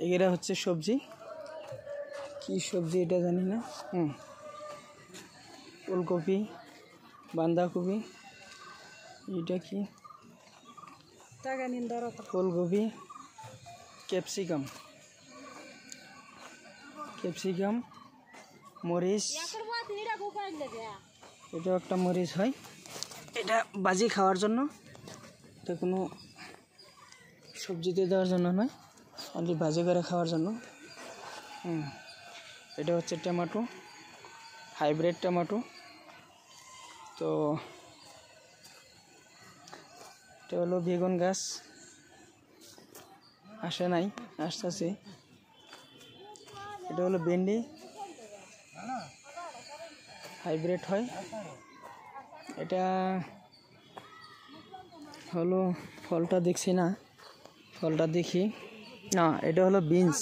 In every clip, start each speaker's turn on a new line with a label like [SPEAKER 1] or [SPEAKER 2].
[SPEAKER 1] এগুলা হচ্ছে সবজি, কি সবজি এটা জানি না। ফুলকপি, বাঁধাকপি, এটা কি ফুলকপি, ক্যাপসিকাম, মরিচ, এটা একটা মরিচ হয়, এটা ভাজি খাওয়ার জন্য, এটা কোনো সবজিতে দেওয়ার জন্য নয়, অনলি ভাজি করে খাওয়ার জন্য। এটা হচ্ছে টমেটো, হাইব্রিড টমেটো। তো এটা হলো বেগুন গাছ, আসে নাই, আসতেছে। এটা হলো ভেন্ডি, হাইব্রিড হয়। এটা হলো ফলটা দেখছি না, ফলটা দেখি না। এটা হলো বিনস,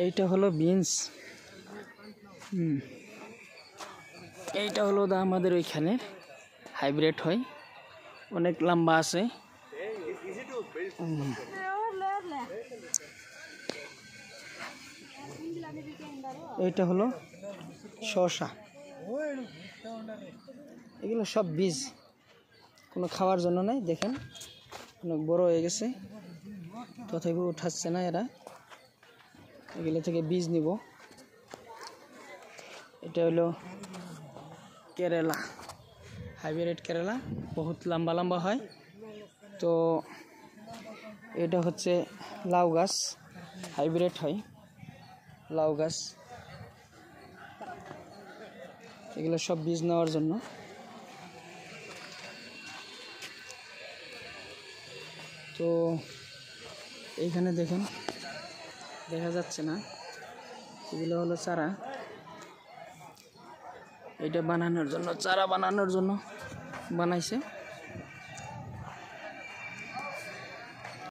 [SPEAKER 1] এইটা হলো বিনস। এইটা হলো আমাদের ওইখানে হাইব্রিড হয়, অনেক লম্বা আছে। এইটা হলো শসা, এগুলো সব বীজ, কোনো খাওয়ার জন্য নাই। দেখেন অনেক বড় হয়ে গেছে, তথাপি উঠাচ্ছে না এরা, এগুলো থেকে বীজ নিব। এটা হলো কেরালা, হাইব্রিড কেরালা, বহুত লম্বা লম্বা হয়। তো এটা হচ্ছে লাউ গাছ, হাইব্রিড হয় লাউ গাছ। এগুলো সব বীজ নেওয়ার জন্য। তো এইখানে দেখেন, দেখা যাচ্ছে না, এগুলো হলো চারা, এটা বানানোর জন্য, চারা বানানোর জন্য বানাইছে।